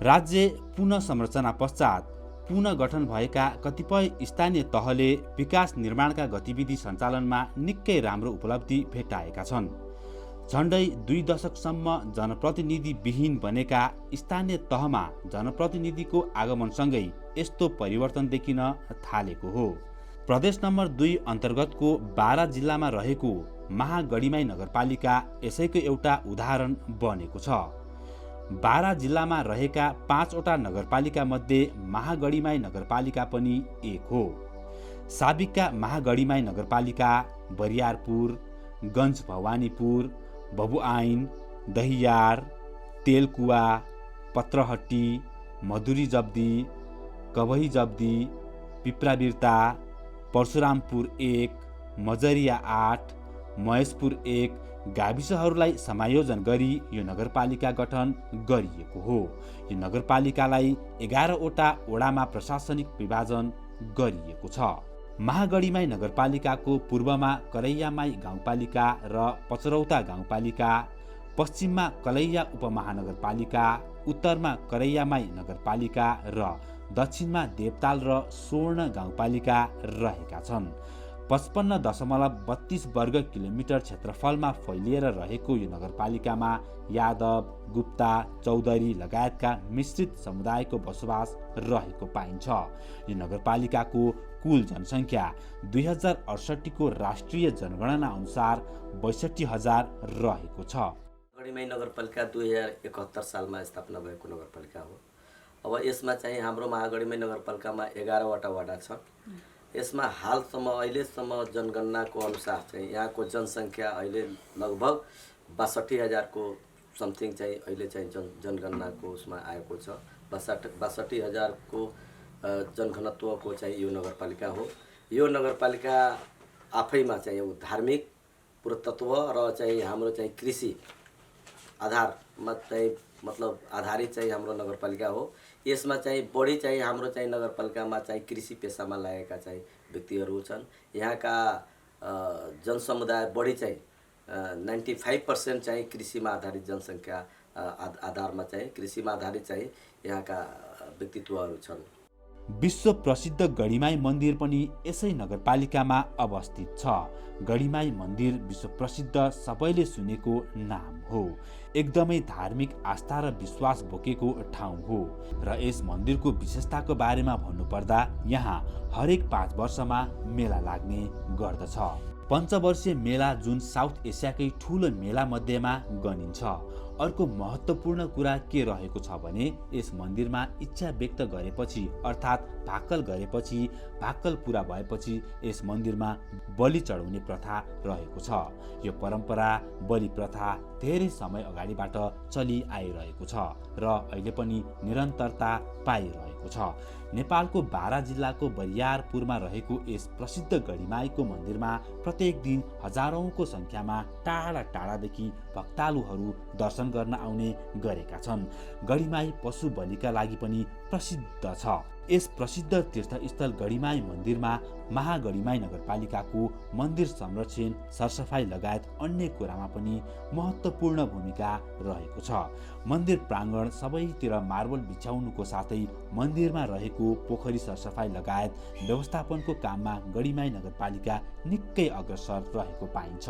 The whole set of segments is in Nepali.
राज्य पुनः संरचना पश्चात पुनः गठन भएका कतिपय स्थानीय तहले विकास निर्माणका गतिविधि सञ्चालनमा निकै राम्रो उपलब्धि भेट्टाएका छन्। झण्डै 2 दशकसम्म जनप्रतिनिधि विहीन बनेका स्थानीय तहमा जनप्रतिनिधिको आगमनसँगै यस्तो परिवर्तन देखिन थालेको हो। प्रदेश नम्बर 2 अन्तर्गतको बारा जिल्लामा रहेको महागढीमाई नगरपालिका यसैको एउटा उदाहरण बनेको छ। बारा जिल्लामा रहेका 5वटा नगरपालिका मध्ये महागढीमाई नगरपालिका पनि एक हो। साबिकका महागढीमाई नगरपालिका बरियारपुर, गञ्ज भवानीपुर, बबुआइन, दहियार, तेलकुवा, पत्रहट्टी, मधुरी जब्दी, कबही जब्दी, पिप्राबिर्ता, परशुरामपुर 1, मजरिया 8, महेशपुर 1 गाविसहरूलाई समायोजन गरी यो नगरपालिका गठन गरिएको हो। यो नगरपालिकालाई 11वटा वडामा प्रशासनिक विभाजन गरिएको छ। महागढीमाई नगरपालिकाको पूर्वमा करैयामाई गाउँपालिका र पचरौता गाउँपालिका, पश्चिममा कलैया उपमहानगरपालिका, उत्तरमा करैयामाई नगरपालिका र दक्षिणमा देवताल र स्वर्ण गाउँपालिका रहेका छन्। 55.32 वर्ग किलोमिटर क्षेत्रफलमा फैलिएर रहेको यो नगरपालिकामा यादव, गुप्ता, चौधरी लगायतका मिश्रित समुदायको बसोबास रहेको पाइन्छ। यो नगरपालिकाको कुल जनसङ्ख्या 2068 को राष्ट्रिय जनगणना अनुसार 62,000 रहेको छ। महागढीमाई नगरपालिका 2071 सालमा स्थापना भएको नगरपालिका हो। अब यसमा चाहिँ हाम्रो महागढीमाई नगरपालिकामा 11वटा वडा छ। यसमा हालसम्म अहिलेसम्म जनगणनाको अनुसार चाहिँ यहाँको जनसङ्ख्या अहिले लगभग 62,000 को समथिङ चाहिँ अहिले चाहिँ जनगणनाको उसमा आएको छ। 62,000 को जनघनत्वको चाहिँ यो नगरपालिका हो। यो नगरपालिका आफैमा चाहिँ धार्मिक पुरातत्व र चाहिँ हाम्रो चाहिँ कृषि आधारमा चाहिँ मतलब आधारित चाहिँ हाम्रो नगरपालिका हो। यसमा चाहिँ बढी चाहिँ हाम्रो चाहिँ नगरपालिकामा चाहिँ कृषि पेसामा लागेका चाहिँ व्यक्तिहरू छन्। यहाँका जनसमुदाय बढी चाहिँ 95% चाहिँ कृषिमा आधारित जनसङ्ख्या आधारमा चाहिँ कृषिमा आधारित चाहिँ यहाँका व्यक्तित्वहरू छन्। विश्व प्रसिद्ध गढीमाई मन्दिर पनि यसै नगरपालिकामा अवस्थित छ। गढीमाई मन्दिर विश्व प्रसिद्ध सबैले सुनेको नाम हो। एकदमै धार्मिक आस्था र विश्वास बोकेको ठाउँ हो र यस मन्दिरको विशेषताको बारेमा भन्नुपर्दा यहाँ हरेक 5 वर्षमा मेला लाग्ने गर्दछ। पञ्चवर्षीय मेला जुन साउथ एसियाकै ठूलो मेला मध्येमा गनिन्छ। अर्को महत्त्वपूर्ण कुरा के रहेको छ भने यस मन्दिरमा इच्छा व्यक्त गरेपछि अर्थात् भाकल गरेपछि भाकल पूरा भएपछि यस मन्दिरमा बलि चढाउने प्रथा रहेको छ। यो परम्परा बलि प्रथा धेरै समय अगाडिबाट चलि आइरहेको छ र अहिले पनि निरन्तरता पाइरहेको छ। नेपालको बारा जिल्लाको बरियारपुरमा रहेको यस प्रसिद्ध गढीमाईको मन्दिरमा प्रत्येक दिन हजारौंको संख्यामा टाढा टाढादेखि भक्तालुहरू दर्शन गर्न आउने गरेका छन्। गढीमाई पशु बलिका लागि पनि प्रसिद्ध छ। यस प्रसिद्ध तीर्थस्थल गढीमाई मन्दिरमा महागढीमाई नगरपालिकाको मन्दिर संरक्षण, सरसफाई लगायत अन्य कुरामा पनि महत्त्वपूर्ण भूमिका रहेको छ। मन्दिर प्राङ्गण सबैतिर मार्बल बिछाउनुको साथै मन्दिरमा रहेको पोखरी सरसफाई लगायत व्यवस्थापनको काममा गढीमाई नगरपालिका निकै अग्रसर रहेको पाइन्छ।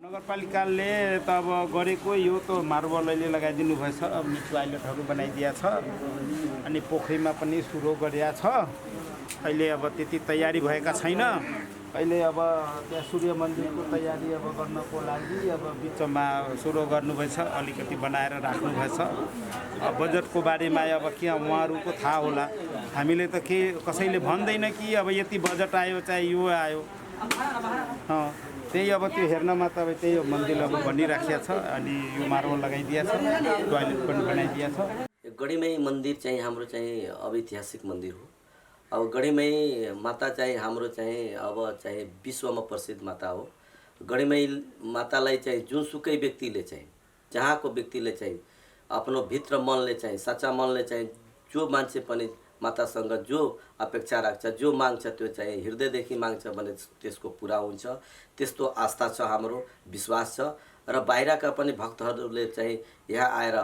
नगरपालिकाले त अब गरेको यो त मार्बल अहिले लगाइदिनु भएछ, अब टोयलेटहरू बनाइदिया छ अनि पोखरीमा पनि सुरु गरिया छ। अहिले अब त्यति तयारी भएका छैन। अहिले अब त्यहाँ सूर्य मन्दिरको तयारी अब गर्नको लागि अब बिचमा सुरु गर्नुभएछ, अलिकति बनाएर राख्नुभएछ। बजेटको बारेमा अब के उहाँहरूको थाहा होला, हामीले त के कसैले भन्दैन कि अब यति बजेट आयो चाहे यो आयो। त्यही अब त्यो हेर्नमा त अब त्यही मन्दिर अब बनिराखेको छ अनि यो मार्बल लगाइदिएको छ टोयलेट पनि बनाइदिएको छ। गढीमाई मन्दिर चाहिँ हाम्रो चाहिँ अब ऐतिहासिक मन्दिर हो। अब गढीमाई माता चाहिँ हाम्रो चाहिँ अब चाहिँ विश्वमा प्रसिद्ध माता हो। गढीमाई मातालाई चाहिँ जुनसुकै व्यक्तिले चाहिँ जहाँको व्यक्तिले चाहिँ आफ्नो भित्र मनले चाहिँ सच्चा मनले चाहिँ जो मान्छे पनि मातासँग जो अपेक्षा राख्छ जो माग्छ त्यो चाहिँ हृदयदेखि माग्छ भने त्यसको पुरा हुन्छ। त्यस्तो आस्था छ, हाम्रो विश्वास छ र बाहिरका पनि भक्तहरूले चाहिँ यहाँ आएर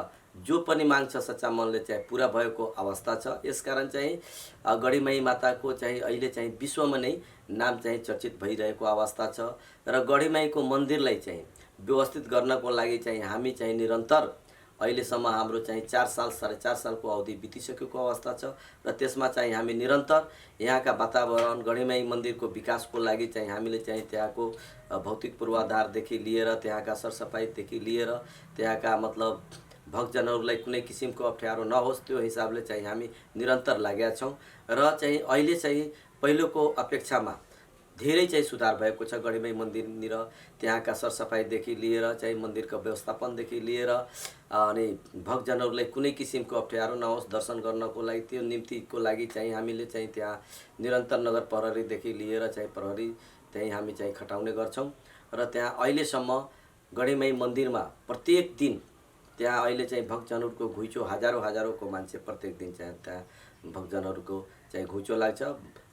जो पनि माग्छ सच्चा मनले चाहिँ पुरा भएको अवस्था छ। यसकारण चाहिँ गढीमाई माताको चाहिँ अहिले चाहिँ विश्वमा नै नाम चाहिँ चर्चित भइरहेको अवस्था छ र गढीमाईको मन्दिरलाई चाहिँ व्यवस्थित गर्नको लागि चाहिँ हामी चाहिँ निरन्तर अहिलेसम्म हाम्रो चाहिँ 4 साल 4.5 सालको अवधि बितिसकेको अवस्था छ र त्यसमा चाहिँ हामी निरन्तर यहाँका वातावरण गढीमाई मन्दिरको विकासको लागि चाहिँ हामीले चाहिँ त्यहाँको भौतिक पूर्वाधारदेखि लिएर त्यहाँका सरसफाइदेखि लिएर त्यहाँका मतलब भक्तजनहरूलाई कुनै किसिमको अप्ठ्यारो नहोस् त्यो हिसाबले चाहिँ हामी निरन्तर लागेका छौँ र चाहिँ अहिले चाहिँ पहिलोको अपेक्षामा धेरै चाहिँ सुधार भएको छ। गढीमाई मन्दिरनिर त्यहाँका सरसफाइदेखि लिएर चाहिँ मन्दिरको व्यवस्थापनदेखि लिएर अनि भक्तजनहरूलाई कुनै किसिमको अप्ठ्यारो नहोस् दर्शन गर्नको लागि त्यो निम्तिको लागि चाहिँ हामीले चाहिँ त्यहाँ निरन्तर नगर प्रहरीदेखि लिएर चाहिँ प्रहरी चाहिँ हामी चाहिँ खटाउने गर्छौँ र त्यहाँ अहिलेसम्म गढीमाई मन्दिरमा प्रत्येक दिन त्यहाँ अहिले चाहिँ भक्तजनहरूको घुइँचो हजारौँको मान्छे प्रत्येक दिन चाहिँ त्यहाँ भक्तजनहरूको चाहिँ घुइँचो लाग्छ।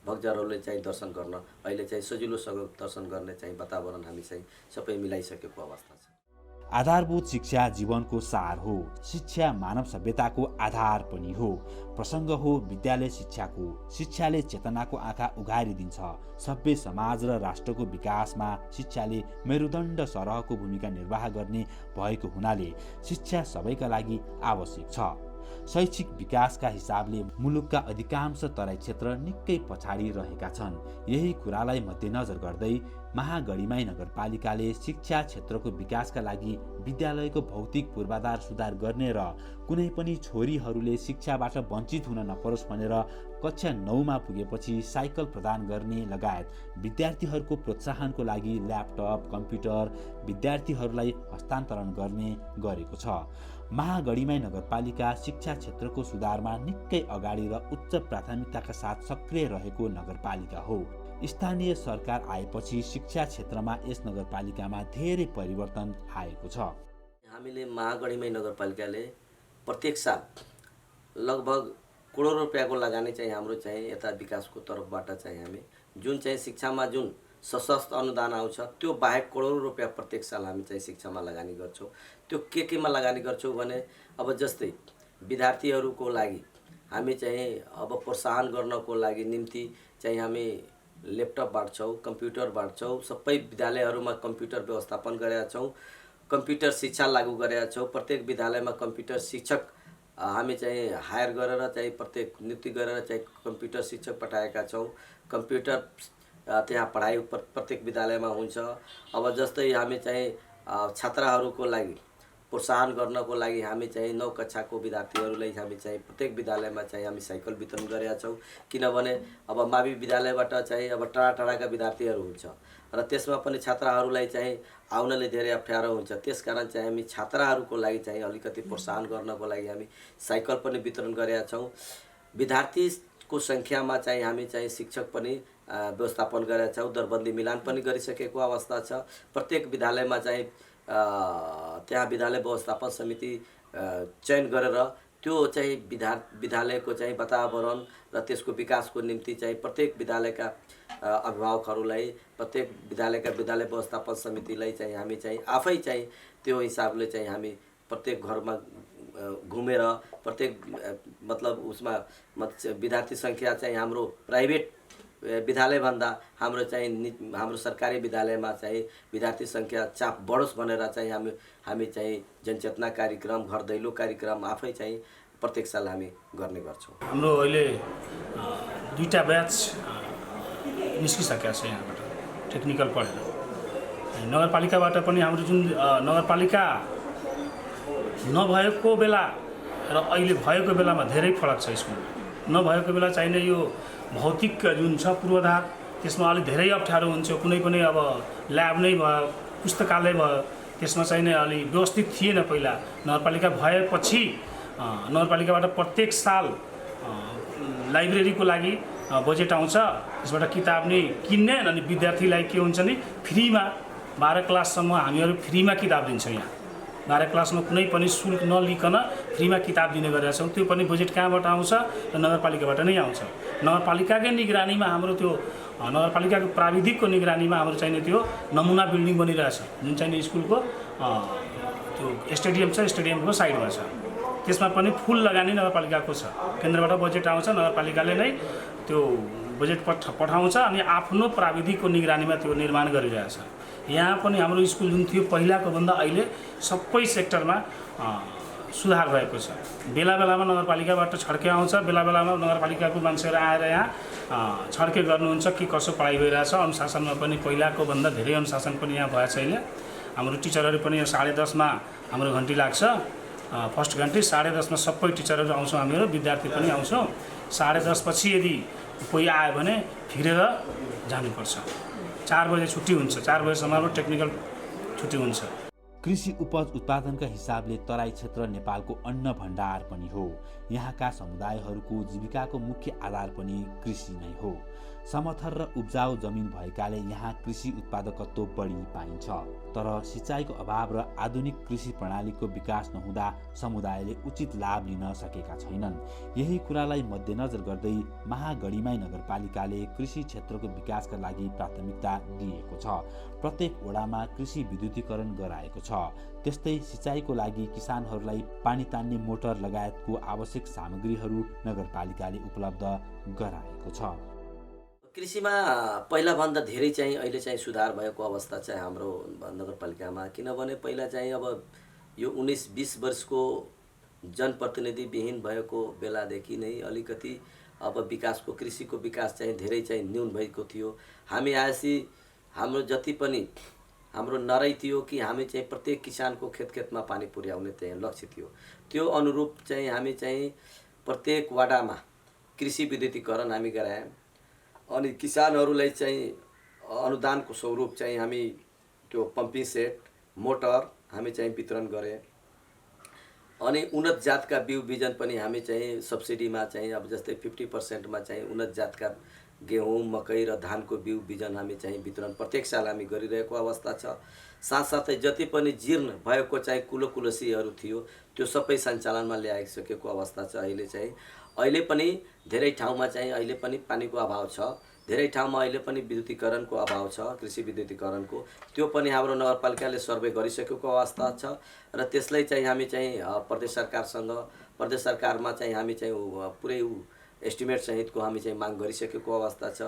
भक्तजनहरूले चाहिँ दर्शन गर्न अहिले चाहिँ सजिलोसँग दर्शन गर्ने चाहिँ वातावरण हामी चाहिँ सबै मिलाइसकेको अवस्था छ। आधारभूत शिक्षा जीवनको सार हो। शिक्षा मानव सभ्यताको आधार पनि हो। प्रसङ्ग हो विद्यालय शिक्षाको। शिक्षाले चेतनाको आँखा उघारिदिन्छ। सभ्य समाज र राष्ट्रको विकासमा शिक्षाले मेरुदण्ड सरहको भूमिका निर्वाह गर्ने भएको हुनाले शिक्षा सबैका लागि आवश्यक छ। शैक्षिक विकासका हिसाबले मुलुकका अधिकांश तराई क्षेत्र निकै पछाडि रहेका छन्। यही कुरालाई मध्यनजर गर्दै महागढीमाई नगरपालिकाले शिक्षा क्षेत्रको विकासका लागि विद्यालयको भौतिक पूर्वाधार सुधार गर्ने र कुनै पनि छोरीहरूले शिक्षाबाट वञ्चित हुन नपरोस् भनेर कक्षा 9मा पुगेपछि साइकल प्रदान गर्ने लगायत विद्यार्थीहरूको प्रोत्साहनको लागि ल्यापटप कम्प्युटर विद्यार्थीहरूलाई हस्तान्तरण गर्ने गरेको छ। महागढीमाई नगरपालिका शिक्षा क्षेत्रको सुधारमा निकै अगाडि र उच्च प्राथमिकताका साथ सक्रिय रहेको नगरपालिका हो। स्थानीय सरकार आएपछि शिक्षा क्षेत्रमा यस नगरपालिकामा धेरै परिवर्तन आएको छ। हामीले महागढीमाई नगरपालिकाले प्रत्येक साल लगभग करोड रुपियाँको लगानी चाहिँ हाम्रो चाहिँ यता विकासको तर्फबाट चाहिँ हामी जुन चाहिँ शिक्षामा जुन सशक्त अनुदान आउँछ त्यो बाहेक करोड रुपियाँ प्रत्येक साल हामी चाहिँ शिक्षामा लगानी गर्छौँ। त्यो केमा लगानी गर्छौँ भने अब जस्तै विद्यार्थीहरूको लागि हामी चाहिँ अब प्रोत्साहन गर्नको लागि निम्ति चाहिँ हामी ल्यापटप बाँड्छौँ, कम्प्युटर बाँड्छौँ। सबै विद्यालयहरूमा कम्प्युटर व्यवस्थापन गरेका छौँ। कम्प्युटर शिक्षा लागू गरेका छौँ। प्रत्येक विद्यालयमा कम्प्युटर शिक्षक हामी चाहिँ हायर गरेर चाहिँ प्रत्येक नियुक्ति गरेर चाहिँ कम्प्युटर शिक्षक पठाएका छौँ। कम्प्युटर त्यहाँ पढाइ प्रत्येक विद्यालयमा हुन्छ। अब जस्तै हामी चाहिँ छात्राहरूको लागि प्रोत्साहन गर्नको लागि हामी चाहिँ 9 कक्षाको विद्यार्थीहरूलाई हामी चाहिँ प्रत्येक विद्यालयमा चाहिँ हामी साइकल वितरण गरेका छौँ। किनभने अब मावि विद्यालयबाट चाहिँ अब टाढाका विद्यार्थीहरू हुन्छ र त्यसमा पनि छात्राहरूलाई चाहिँ आउनले धेरै अप्ठ्यारो हुन्छ। त्यसकारण चाहिँ हामी छात्राहरूको लागि चाहिँ अलिकति प्रोत्साहन गर्नको लागि हामी साइकल पनि वितरण गरेका छौँ। विद्यार्थीको सङ्ख्यामा चाहिँ हामी चाहिँ शिक्षक पनि व्यवस्थापन गरेका छौँ। दरबन्दी मिलान पनि गरिसकेको अवस्था छ। प्रत्येक विद्यालयमा चाहिँ त्यहाँ विद्यालय व्यवस्थापन समिति चयन गरेर त्यो चाहिँ विद्यालयको चाहिँ वातावरण र त्यसको विकासको निम्ति चाहिँ प्रत्येक विद्यालयका अभिभावकहरूलाई प्रत्येक विद्यालयका विद्यालय व्यवस्थापन समितिलाई चाहिँ हामी चाहिँ आफै चाहिँ त्यो हिसाबले चाहिँ हामी प्रत्येक घरमा घुमेर प्रत्येक मतलब उसमा विद्यार्थी सङ्ख्या चाहिँ हाम्रो प्राइभेट विद्यालयभन्दा हाम्रो चाहिँ हाम्रो सरकारी विद्यालयमा चाहिँ विद्यार्थी सङ्ख्या चाप बढोस् भनेर चाहिँ हामी चाहिँ जनचेतना कार्यक्रम घर दैलो कार्यक्रम आफै चाहिँ प्रत्येक साल हामी गर्ने गर्छौँ। हाम्रो अहिले 2टा ब्याच निस्किसकेका छ यहाँबाट टेक्निकल पढेर। नगरपालिकाबाट पनि हाम्रो जुन नगरपालिका नभएको बेला र अहिले भएको बेलामा धेरै फरक छ। स्कुल नभएको बेला चाहिने यो भौतिक जुन छ पूर्वाधार त्यसमा अलिक धेरै अप्ठ्यारो हुन्छ। कुनै पनि अब ल्याब नै भयो, पुस्तकालय भयो, त्यसमा चाहिँ नै अलि व्यवस्थित थिएन पहिला। नगरपालिका भएपछि नगरपालिकाबाट प्रत्येक साल लाइब्रेरीको लागि बजेट आउँछ, त्यसबाट किताब नै किन्ने। अनि विद्यार्थीलाई के हुन्छ नि, फ्रीमा 12 क्लाससम्म हामीहरू फ्रीमा किताब दिन्छौँ। यहाँ 12 क्लासमा कुनै पनि शुल्क नलिकन फ्रीमा किताब दिने गरेका छौँ। त्यो पनि बजेट कहाँबाट आउँछ? र नगरपालिकाबाट नै आउँछ। नगरपालिकाकै निगरानीमा हाम्रो त्यो नगरपालिकाको प्राविधिकको निगरानीमा हाम्रो चाहिने त्यो नमुना बिल्डिङ बनिरहेछ, जुन चाहिँ स्कुलको त्यो स्टेडियम छ, स्टेडियमको साइडमा छ। त्यसमा पनि फुल लगानी नगरपालिकाको छ। केन्द्रबाट बजेट आउँछ, नगरपालिकाले नै त्यो बजेट पठाउँछ अनि आफ्नो प्राविधिकको निगरानीमा त्यो निर्माण गरिरहेछ। यहाँ पनि हाम्रो स्कुल जुन थियो पहिलाको भन्दा अहिले सबै सेक्टरमा सुधार भएको छ। बेला बेलामा नगरपालिकाबाट छड्के आउँछ, बेला बेलामा नगरपालिकाको मान्छेहरू आएर यहाँ छड्के गर्नुहुन्छ कि कसो पढाइ भइरहेछ। अनुशासनमा पनि पहिलाको भन्दा धेरै अनुशासन पनि यहाँ भएछ अहिले। हाम्रो टिचरहरू पनि 10:30 हाम्रो घन्टी लाग्छ, फर्स्ट घन्टी 10:30 सबै टिचरहरू आउँछौँ, हामीहरू विद्यार्थी पनि आउँछौँ। 10:30 पछि यदि कोही आयो भने फिरेर जानुपर्छ। 4 बजे छुट्टी हुन्छ, 4 बजेसम्म टेक्निकल छुट्टी हुन्छ। कृषि उपज उत्पादनका हिसाबले तराई क्षेत्र नेपालको अन्न भण्डार पनि हो। यहाँका समुदायहरूको जीविकाको मुख्य आधार पनि कृषि नै हो। समथर र उब्जाउ जमिन भएकाले यहाँ कृषि उत्पादकत्व बढी पाइन्छ। तर सिँचाइको अभाव र आधुनिक कृषि प्रणालीको विकास नहुँदा समुदायले उचित लाभ लिन सकेका छैनन्। यही कुरालाई मध्यनजर गर्दै महागढीमाई नगरपालिकाले कृषि क्षेत्रको विकासका लागि प्राथमिकता दिएको छ। प्रत्येक वडामा कृषि विद्युतीकरण गराएको छ। त्यस्तै सिँचाइको लागि किसानहरूलाई पानी तान्ने मोटर लगायतको आवश्यक सामग्रीहरू नगरपालिकाले उपलब्ध गराएको छ। कृषिमा पहिलाभन्दा धेरै चाहिँ अहिले चाहिँ सुधार भएको अवस्था चाहिँ हाम्रो नगरपालिकामा। किनभने पहिला चाहिँ अब यो 19-20 वर्षको जनप्रतिनिधिविहीन भएको बेलादेखि नै अलिकति अब विकासको कृषिको विकास चाहिँ धेरै चाहिँ न्यून भएको थियो। हामी आएपछि हाम्रो जति पनि हाम्रो नरै थियो कि हामी चाहिँ प्रत्येक किसानको खेतमा पानी पुर्याउने चाहिँ लक्ष्य थियो। त्यो अनुरूप चाहिँ हामी चाहिँ प्रत्येक वडामा कृषि विद्युतीकरण हामी गरायौँ। अनि किसानहरूलाई चाहिँ अनुदानको स्वरूप चाहिँ हामी त्यो पम्पिङ सेट, मोटर हामी चाहिँ वितरण गरे। अनि उन्नत जातका बिउ बिजन पनि हामी चाहिँ सब्सिडीमा चाहिँ अब जस्तै 50% चाहिँ उन्नत जातका गेहूँ, मकै र धानको बिउ बिजन हामी चाहिँ वितरण प्रत्येक साल हामी गरिरहेको अवस्था छ। साथसाथै जति पनि जीर्ण भएको चाहिँ कुलोकुलसीहरू थियो त्यो सबै सञ्चालनमा ल्याइसकेको अवस्था छ। अहिले पनि धेरै ठाउँमा चाहिँ अहिले पनि पानीको अभाव छ, धेरै ठाउँमा अहिले पनि विद्युतीकरणको अभाव छ, कृषि विद्युतीकरणको। त्यो पनि हाम्रो नगरपालिकाले सर्वे गरिसकेको अवस्था छ र त्यसलाई चाहिँ हामी चाहिँ प्रदेश सरकारमा चाहिँ हामी चाहिँ पुरै एस्टिमेट सहितको हामी चाहिँ माग गरिसकेको अवस्था छ।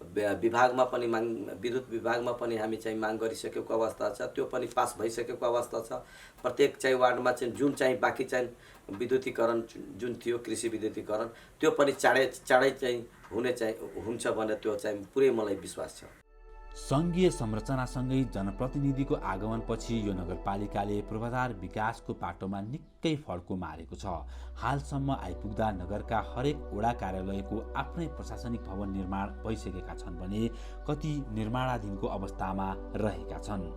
विभागमा पनि विद्युत विभागमा पनि हामी चाहिँ माग गरिसकेको अवस्था छ। त्यो पनि पास भइसकेको अवस्था छ। प्रत्येक चाहिँ वार्डमा चाहिँ जुन चाहिँ बाँकी चाहिँ विद्युतीकरण जुन थियो कृषि विद्युतीकरण त्यो पनि चाँडै चाहिँ हुन्छ भनेर त्यो चाहिँ पुरै मलाई विश्वास छ। सङ्घीय संरचनासँगै जनप्रतिनिधिको आगमनपछि यो नगरपालिकाले पूर्वाधार विकासको पाटोमा निकै फड्को मारेको छ। हालसम्म आइपुग्दा नगरका हरेक वडा कार्यालयको आफ्नै प्रशासनिक भवन निर्माण भइसकेका छन् भने कति निर्माणाधीनको अवस्थामा रहेका छन्।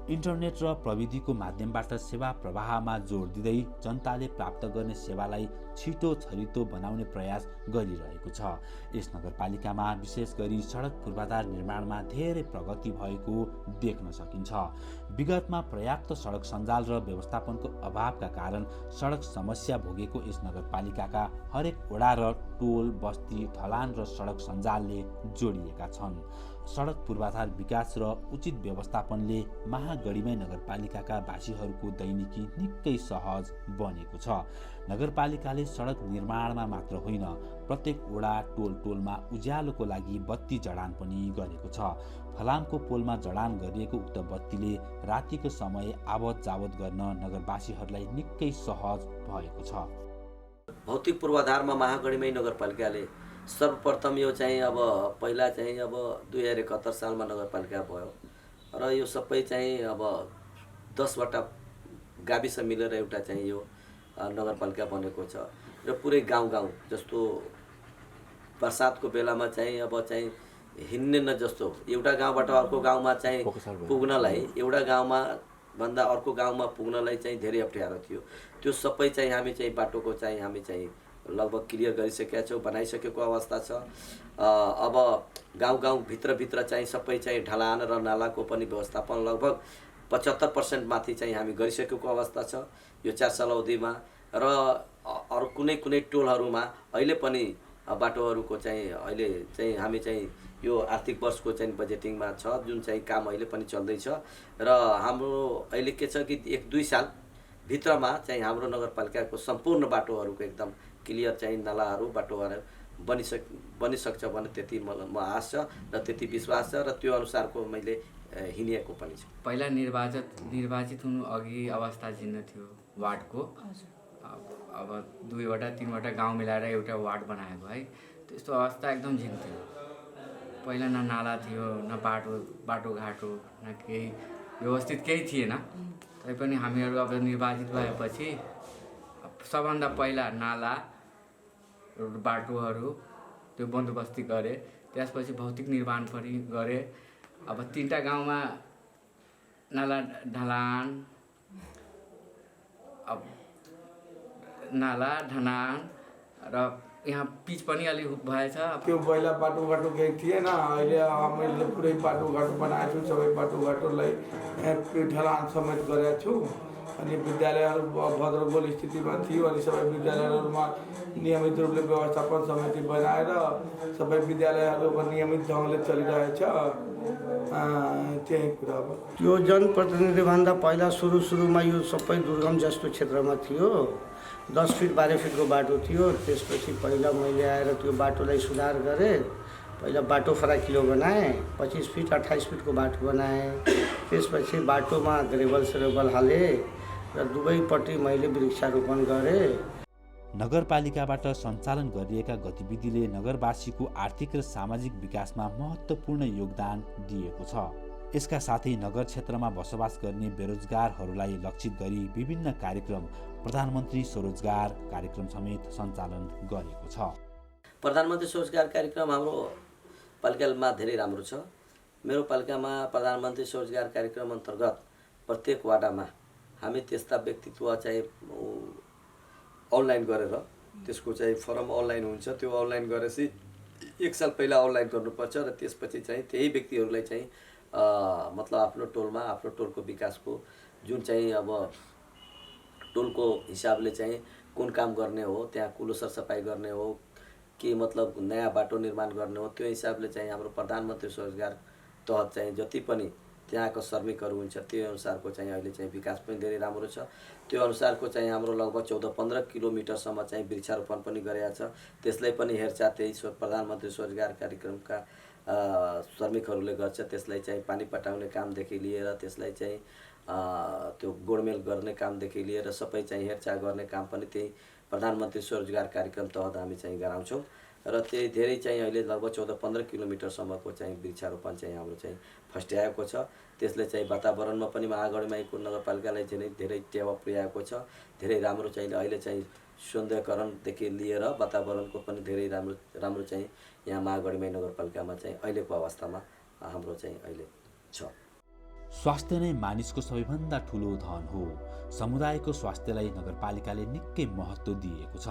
इन्टरनेट र प्रविधिको माध्यमबाट सेवा प्रवाहमा जोड दिँदै जनताले प्राप्त गर्ने सेवालाई छिटो छरितो बनाउने प्रयास गरिरहेको छ। यस नगरपालिकामा विशेष गरी सडक पूर्वाधार निर्माणमा धेरै प्रगति भएको देख्न सकिन्छ। विगतमा पर्याप्त सडक सञ्जाल र व्यवस्थापनको अभावका कारण सडक समस्या भोगेको यस नगरपालिकाका हरेक वडा र टोल, बस्ती, ढलान र सडक सञ्जालले जोडिएका छन्। सडक पूर्वाधार विकास र उचित व्यवस्थापनले महागढीमाई नगरपालिकाका वासीहरूको दैनिकी निकै सहज बनेको छ। नगरपालिकाले सडक निर्माणमा मात्र होइन, प्रत्येक वडा टोलमा उज्यालोको लागि बत्ती जडान पनि गरेको छ। फलामको पोलमा जडान गरिएको उक्त बत्तीले रातिको समय आवत जावत गर्न नगरवासीहरूलाई निकै सहज भएको छ। भौतिक पूर्वाधारमा महागढीमाई नगरपालिकाले सर्वप्रथम यो चाहिँ अब पहिला चाहिँ अब 2071 सालमा नगरपालिका भयो र यो सबै चाहिँ अब 10वटा गाविस मिलेर एउटा चाहिँ यो नगरपालिका बनेको छ र पुरै गाउँ जस्तो बर्सातको बेलामा चाहिँ अब चाहिँ हिँड्ने न जस्तो एउटा गाउँबाट अर्को गाउँमा चाहिँ पुग्नलाई एउटा गाउँमा भन्दा अर्को गाउँमा पुग्नलाई चाहिँ धेरै अप्ठ्यारो थियो। त्यो सबै चाहिँ हामी चाहिँ बाटोको चाहिँ हामी चाहिँ लगभग क्लियर गरिसकेका छौँ, बनाइसकेको अवस्था छ। अब गाउँ भित्रभित्र चाहिँ सबै चाहिँ ढलान र नालाको पनि व्यवस्थापन लगभग 75% माथि चाहिँ हामी गरिसकेको अवस्था छ यो 4 साल अवधिमा। र अरू कुनै टोलहरूमा अहिले पनि बाटोहरूको चाहिँ अहिले चाहिँ हामी चाहिँ यो आर्थिक वर्षको चाहिँ बजेटिङमा छ, जुन चाहिँ काम अहिले पनि चल्दैछ। र हाम्रो अहिले के छ कि 1-2 साल भित्रमा चाहिँ हाम्रो नगरपालिकाको सम्पूर्ण बाटोहरूको एकदम क्लियर चाहिँ नालाहरू बाटोहरू बनिसक्छ भने त्यति म आश छ र त्यति विश्वास छ र त्यो अनुसारको मैले हिँडेको पनि छु। पहिला निर्वाचित हुनु अघि अवस्था जिन्न थियो वार्डको। अब 2-3वटा गाउँ मिलाएर एउटा वार्ड बनाएको है, त्यस्तो अवस्था एकदम झिन थियो। पहिला न नाला थियो, न बाटोघाटो, न केही व्यवस्थित केही थिएन। तैपनि हामीहरू अब निर्वाचित भएपछि सबभन्दा पहिला नाला बाटोहरू त्यो बन्दोबस्ती गरे, त्यसपछि भौतिक निर्माण पनि गरे। अब 3टा गाउँमा नाला ढलान र यहाँ पिच पनि अलि भएछ। त्यो पहिला बाटोघाटो केही थिएन, अहिले मैले पुरै बाटोघाटो बनाएको छु। सबै बाटोघाटोलाई ढलान समेत गरेको छु। अनि विद्यालयहरू भद्रगोल स्थितिमा थियो, अनि सबै विद्यालयहरूमा नियमित रूपले व्यवस्थापन समिति बनाएर सबै विद्यालयहरू नियमित ढङ्गले चलिरहेछ। त्यही कुरा हो। यो जनप्रतिनिधिभन्दा पहिला सुरुमा यो सबै दुर्गम जस्तो क्षेत्रमा थियो। 10 फिट 12 फिटको बाटो थियो। त्यसपछि पहिला मैले आएर त्यो बाटोलाई सुधार गरेँ। पहिला बाटो फराकिलो बनाएँ, 25 फिट 28 फिटको बाटो बनाएँ। त्यसपछि बाटोमा ग्रेभल हालेँ र दुवैपट्टि मैले वृक्षारोपण गरेँ। नगरपालिकाबाट सञ्चालन गरिएका गतिविधिले नगरवासीको आर्थिक र सामाजिक विकासमा महत्त्वपूर्ण योगदान दिएको छ। यसका साथै नगर क्षेत्रमा बसोबास गर्ने बेरोजगारहरूलाई लक्षित गरी विभिन्न कार्यक्रम प्रधानमन्त्री स्वरोजगार कार्यक्रम समेत सञ्चालन गरेको छ। प्रधानमन्त्री स्वरोजगार कार्यक्रम हाम्रो पालिकामा धेरै राम्रो छ। मेरो पालिकामा प्रधानमन्त्री स्वरोजगार कार्यक्रम अन्तर्गत प्रत्येक वाडामा हामी त्यस्ता व्यक्तित्व चाहिँ अनलाइन गरेर त्यसको चाहिँ फर्म अनलाइन हुन्छ। त्यो अनलाइन गरेपछि 1 साल पहिला अनलाइन गर्नुपर्छ र त्यसपछि चाहिँ त्यही व्यक्तिहरूलाई चाहिँ मतलब आफ्नो टोलमा आफ्नो टोलको विकासको जुन चाहिँ अब टोलको हिसाबले चाहिँ कुन काम गर्ने हो, त्यहाँ कुलो सरसफाइ गर्ने हो कि मतलब नयाँ बाटो निर्माण गर्ने हो, त्यो हिसाबले चाहिँ हाम्रो प्रधानमन्त्री स्वरोजगार तहत चाहिँ जति पनि त्यहाँको श्रमिकहरू हुन्छ त्यो अनुसारको चाहिँ अहिले चाहिँ विकास पनि धेरै राम्रो छ। त्यो अनुसारको चाहिँ हाम्रो लगभग 14-15 किलोमिटरसम्म चाहिँ वृक्षारोपण पनि गरेका छ। त्यसलाई पनि हेरचाह त्यही प्रधानमन्त्री स्वरोजगार कार्यक्रमका श्रमिकहरूले गर्छ। त्यसलाई चाहिँ पानी पटाउने कामदेखि लिएर त्यसलाई चाहिँ त्यो गोडमेल गर्ने कामदेखि लिएर सबै चाहिँ हेरचाह गर्ने काम पनि त्यही प्रधानमन्त्री स्वरोजगार कार्यक्रम तहत हामी चाहिँ गराउँछौँ। र त्यही धेरै चाहिँ अहिले लगभग 14-15 किलोमिटरसम्मको चाहिँ वृक्षारोपण चाहिँ हाम्रो चाहिँ फस्ट्याएको छ। त्यसले चाहिँ वातावरणमा पनि महागढीमाईको नगरपालिकालाई चाहिँ धेरै टेवा पुर्याएको छ। धेरै राम्रो चाहिँ अहिले चाहिँ सौन्दर्यकरणदेखि लिएर वातावरणको पनि धेरै राम्रो चाहिँ यहाँ महागढीमाई नगरपालिकामा चाहिँ अहिलेको अवस्थामा हाम्रो चाहिँ अहिले छ। स्वास्थ्य नै मानिसको सबैभन्दा ठुलो धन हो। समुदायको स्वास्थ्यलाई नगरपालिकाले निकै महत्त्व दिएको छ।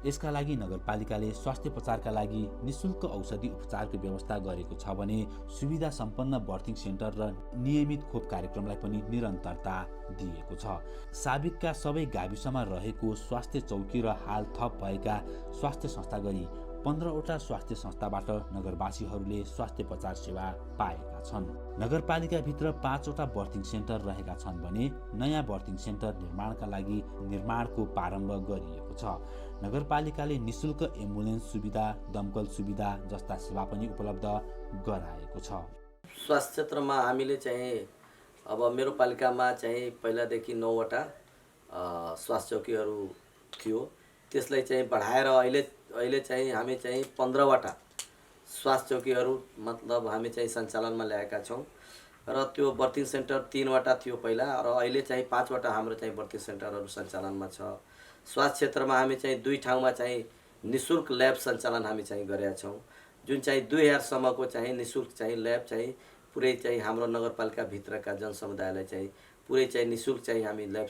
यसका लागि नगरपालिकाले स्वास्थ्य उपचारका लागि निःशुल्क औषधि उपचारको व्यवस्था गरेको छ भने सुविधा सम्पन्न बर्थिङ सेन्टर र नियमित खोप कार्यक्रमलाई पनि निरन्तरता दिएको छ। साबिकका सबै गाविसमा रहेको स्वास्थ्य चौकी र हाल थप भएका स्वास्थ्य संस्था गरी 15वटा स्वास्थ्य संस्थाबाट नगरवासीहरूले स्वास्थ्य उपचार सेवा पाएका छन्। नगरपालिकाभित्र 5वटा बर्थिङ सेन्टर रहेका छन् भने नयाँ बर्थिङ सेन्टर निर्माणका लागि निर्माणको प्रारम्भ गरिएको छ। नगरपालिकाले निःशुल्क एम्बुलेन्स सुविधा, दमकल सुविधा जस्ता सेवा पनि उपलब्ध गराएको छ। स्वास्थ्य क्षेत्रमा हामीले चाहिँ अब मेरो पालिकामा चाहिँ पहिलादेखि 9वटा स्वास्थ्य चौकीहरू थियो। त्यसलाई चाहिँ बढाएर अहिले चाहिँ हामी चाहिँ 15वटा स्वास्थ्य चौकीहरू मतलब हामी चाहिँ सञ्चालनमा ल्याएका छौँ। र त्यो बर्थिङ सेन्टर 3वटा थियो पहिला र अहिले चाहिँ 5वटा हाम्रो चाहिँ बर्थिङ सेन्टरहरू सञ्चालनमा छ। स्वास्थ्य क्षेत्रमा हामी चाहिँ 2 ठाउँमा चाहिँ निःशुल्क ल्याब सञ्चालन हामी चाहिँ गरेका छौँ। जुन चाहिँ 2000सम्मको चाहिँ निःशुल्क चाहिँ ल्याब चाहिँ पुरै चाहिँ हाम्रो नगरपालिकाभित्रका जनसमुदायलाई चाहिँ पुरै चाहिँ निःशुल्क चाहिँ हामी ल्याब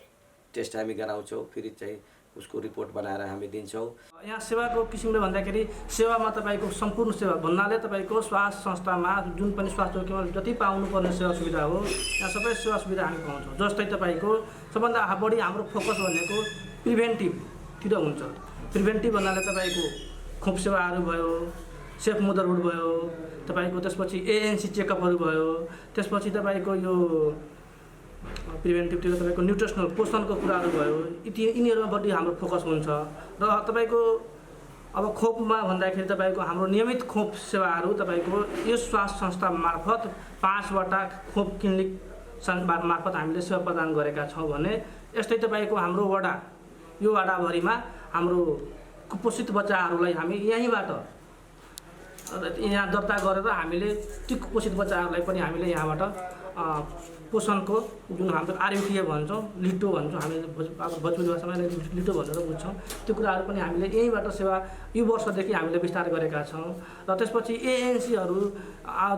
टेस्ट हामी गराउँछौँ, फेरि चाहिँ उसको रिपोर्ट बनाएर हामी दिन्छौँ। यहाँ सेवाको किसिमले भन्दाखेरि सेवामा तपाईँको सम्पूर्ण सेवा भन्नाले तपाईँको स्वास्थ्य संस्थामा जुन पनि स्वास्थ्य चौकीमा जति पाउनुपर्ने सेवा सुविधा हो यहाँ सबै सेवा सुविधा हामी पाउँछौँ। जस्तै तपाईँको सबभन्दा बढी हाम्रो फोकस भनेको प्रिभेन्टिभतिर हुन्छ। प्रिभेन्टिभ भन्नाले तपाईँको खोप सेवाहरू भयो, सेफ मदरहुड भयो, तपाईँको त्यसपछि एएनसी चेकअपहरू भयो, त्यसपछि तपाईँको यो प्रिभेन्टिभतिर तपाईँको न्युट्रिसनल पोषणको कुराहरू भयो, यिनीहरूमा बढी हाम्रो फोकस हुन्छ। र तपाईँको अब खोपमा भन्दाखेरि तपाईँको हाम्रो नियमित खोप सेवाहरू तपाईँको यो स्वास्थ्य संस्था मार्फत 5वटा खोप क्लिनिक मार्फत हामीले सेवा प्रदान गरेका छौँ भने यस्तै तपाईँको हाम्रो वडा यो वडाभरिमा हाम्रो कुपोषित बच्चाहरूलाई हामी यहीँबाट यहाँ दर्ता गरेर हामीले ती कुपोषित बच्चाहरूलाई पनि हामीले यहाँबाट पोषणको जुन हाम्रो आरएमटीए भन्छौँ, लिटो भन्छौँ, हामीले भोजपुरी भाषामा लिटो भनेर बुझ्छौँ, त्यो कुराहरू पनि हामीले यहीँबाट सेवा यो वर्षदेखि हामीले विस्तार गरेका छौँ। र त्यसपछि एएनसीहरू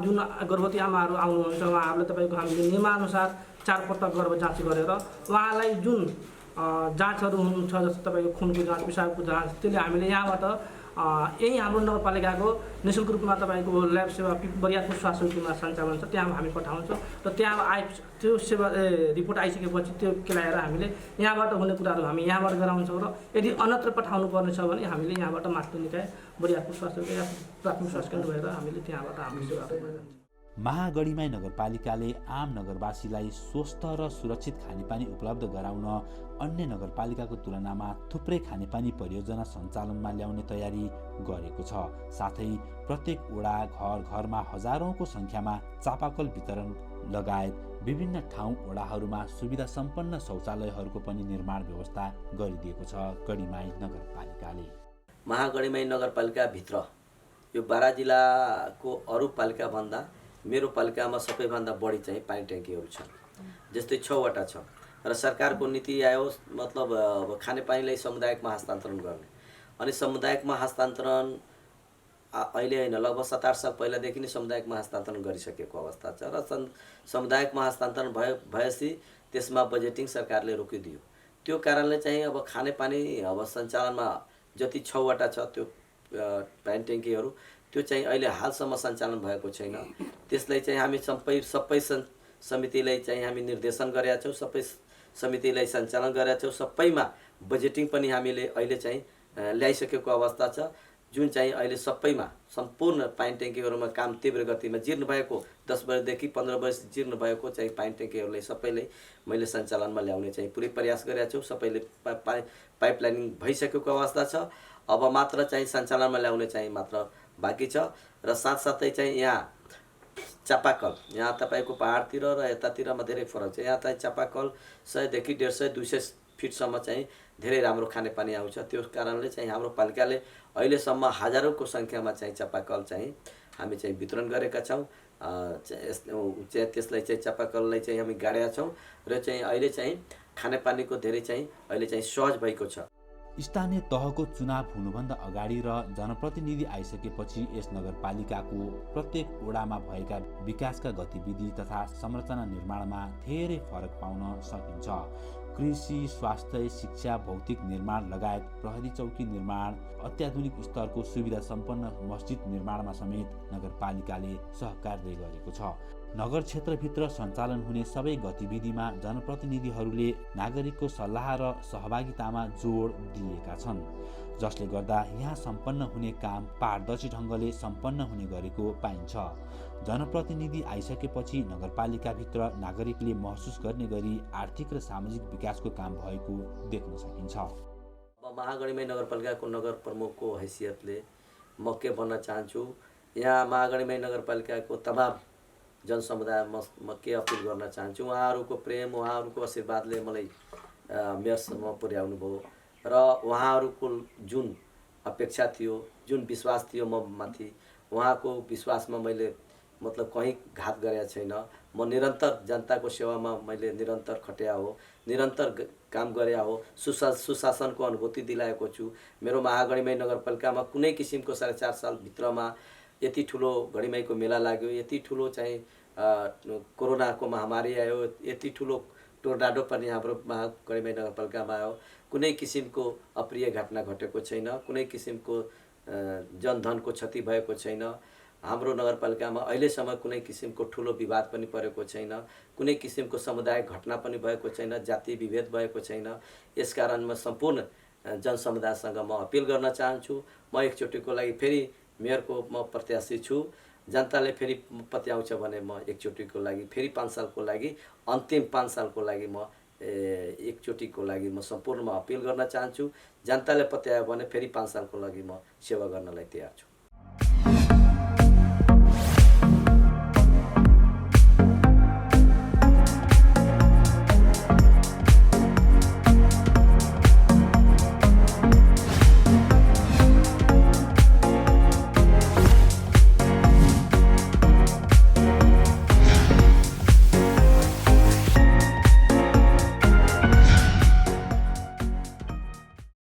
जुन गर्भवती आमाहरू आउनुहुन्छ उहाँहरूले तपाईँको हामीले नियमानुसार 4 पटक गर्भ जाँच गरेर उहाँलाई जुन जाँचहरू हुनुहुन्छ जस्तो तपाईँको खुनको जाँच, पिसाबको जाँच, त्यसले हामीले यहाँबाट यही हाम्रो नगरपालिकाको निःशुल्क रूपमा तपाईँको ल्याब सेवा बरियारपुर स्वास्थ्य चौकीमा सञ्चालन छ, त्यहाँ हामी पठाउँछौँ र त्यहाँ त्यो सेवा रिपोर्ट आइसकेपछि त्यो केलाएर हामीले यहाँबाट हुने कुराहरू हामी यहाँबाट गराउँछौँ। र यदि अन्यत्र पठाउनु पर्ने छ भने हामीले यहाँबाट मातृ निकाय बरियारपुर स्वास्थ्य चौकी या प्राथमिक स्वास्थ्य केन्द्र भएर हामीले त्यहाँबाट हाम्रो सेवाहरू गराउँछौँ। महागढीमाई नगरपालिकाले आम नगरवासीलाई स्वस्थ र सुरक्षित खानेपानी उपलब्ध गराउन अन्य नगरपालिकाको तुलनामा थुप्रै खानेपानी परियोजना सञ्चालनमा ल्याउने तयारी गरेको छ। साथै प्रत्येक वडा घर घरमा हजारौंको संख्यामा चापाकल वितरण लगायत विभिन्न ठाउँ वडाहरूमा सुविधा सम्पन्न शौचालयहरूको पनि निर्माण व्यवस्था गरिदिएको छ गढीमाई नगरपालिकाले। महागढीमाई नगरपालिकाभित्र यो बारा जिल्लाको अरू पालिकाभन्दा मेरो पालिकामा सबैभन्दा बढी चाहिँ पानी ट्याङ्कीहरू छन्, जस्तै 6वटा छ। र सरकारको नीति आयो मतलब अब खानेपानीलाई सामुदायिकमा हस्तान्तरण गर्ने, अनि सामुदायिकमा हस्तान्तरण अहिले होइन लगभग 7-8 साल पहिलादेखि नै सामुदायिकमा हस्तान्तरण गरिसकेको अवस्था छ। र सामुदायिकमा हस्तान्तरण भएपछि त्यसमा बजेटिङ सरकारले रोकिदियो। त्यो कारणले चाहिँ अब खानेपानी अब सञ्चालनमा जति 6वटा छ त्यो पानी ट्याङ्कीहरू त्यो चाहिँ अहिले हालसम्म सञ्चालन भएको छैन। त्यसलाई चाहिँ हामी सबै समितिलाई चाहिँ हामी निर्देशन गरेका छौँ, सबै समितिलाई सञ्चालन गरेका छौँ, सबैमा बजेटिङ पनि हामीले अहिले चाहिँ ल्याइसकेको अवस्था छ। जुन चाहिँ अहिले सबैमा सम्पूर्ण पानी ट्याङ्कीहरूमा काम तीव्र गतिमा जीर्ण भएको 10 वर्षदेखि 15 वर्ष जीर्ण भएको चाहिँ पानी ट्याङ्कीहरूलाई सबैले मैले सञ्चालनमा ल्याउने चाहिँ पुरै प्रयास गरेका छु। सबैले पाइपलाइनिङ भइसकेको अवस्था छ। अब मात्र चाहिँ सञ्चालनमा ल्याउने चाहिँ मात्र बाँकी छ। र साथसाथै चाहिँ यहाँ चापाकल, यहाँ तपाईँको पहाडतिर र यतातिरमा धेरै फरक छ। यहाँ चाहिँ चापाकल 100 देखि 150-200 फिटसम्म चाहिँ धेरै राम्रो खानेपानी आउँछ। त्यो कारणले चाहिँ हाम्रो पालिकाले अहिलेसम्म हजारौंको सङ्ख्यामा चाहिँ चापाकल चाहिँ हामी चाहिँ वितरण गरेका छौँ। त्यसलाई चाहिँ चापाकललाई चाहिँ हामी गाडेका छौँ र चाहिँ अहिले चाहिँ खानेपानीको धेरै चाहिँ अहिले चाहिँ सहज भएको छ। स्थानीय तहको चुनाव हुनुभन्दा अगाडि र जनप्रतिनिधि आइसकेपछि यस नगरपालिकाको प्रत्येक वडामा भएका विकासका गतिविधि तथा संरचना निर्माणमा धेरै फरक पाउन सकिन्छ। कृषि, स्वास्थ्य, शिक्षा, भौतिक निर्माण लगायत प्रहरी चौकी निर्माण, अत्याधुनिक स्तरको सुविधा सम्पन्न मस्जिद निर्माणमा समेत नगरपालिकाले सहकार्य गरेको छ। नगर क्षेत्रभित्र सञ्चालन हुने सबै गतिविधिमा जनप्रतिनिधिहरूले नागरिकको सल्लाह र सहभागितामा जोड दिएका छन्, जसले गर्दा यहाँ सम्पन्न हुने काम पारदर्शी ढङ्गले सम्पन्न हुने गरेको पाइन्छ। जनप्रतिनिधि आइसकेपछि नगरपालिकाभित्र नागरिकले महसुस गर्ने गरी आर्थिक र सामाजिक विकासको काम भएको देख्न सकिन्छ। अब महागढीमाई नगरपालिकाको नगर प्रमुखको हैसियतले म के भन्न चाहन्छु, यहाँ महागढीमाई नगरपालिकाको तमाम जनसमुदायमा म के अपिल गर्न चाहन्छु, उहाँहरूको प्रेम, उहाँहरूको आशीर्वादले मलाई मेयरसम्म पुर्याउनु भयो र उहाँहरूको जुन अपेक्षा थियो, जुन विश्वास थियो म माथि, उहाँको विश्वासमा मैले मतलब कहीँ घात गरेका छैन। म निरन्तर जनताको सेवामा मैले निरन्तर खट्या हो, निरन्तर काम गरेका हो, सुशासनको अनुभूति दिलाएको छु। मेरो महागढीमाई नगरपालिकामा कुनै किसिमको 4.5 साल भित्रमा यति ठुलो घडीमाईको मेला लाग्यो, यति ठुलो चाहिँ कोरोनाको महामारी आयो, यति ठुलो टोर्नाडो पनि हाम्रो घडीमाई नगरपालिकामा आयो। कुनै किसिमको अप्रिय घटना घटेको छैन, कुनै किसिमको जनधनको क्षति भएको छैन। हाम्रो नगरपालिकामा अहिलेसम्म कुनै किसिमको ठुलो विवाद पनि परेको छैन, कुनै किसिमको सामुदायिक घटना पनि भएको छैन, जातीय विभेद भएको छैन। यसकारण म सम्पूर्ण जनसमुदायसँग म अपिल गर्न चाहन्छु। म एकचोटिको लागि फेरि मेयरको म प्रत्याशी छु। जनताले फेरि पत्याउँछ भने म एकचोटिको लागि फेरि 5 सालको लागि, अन्तिम 5 सालको लागि म एकचोटिको लागि म सम्पूर्णमा अपिल गर्न चाहन्छु। जनताले पत्यायो भने फेरि 5 सालको लागि म सेवा गर्नलाई तयार छु।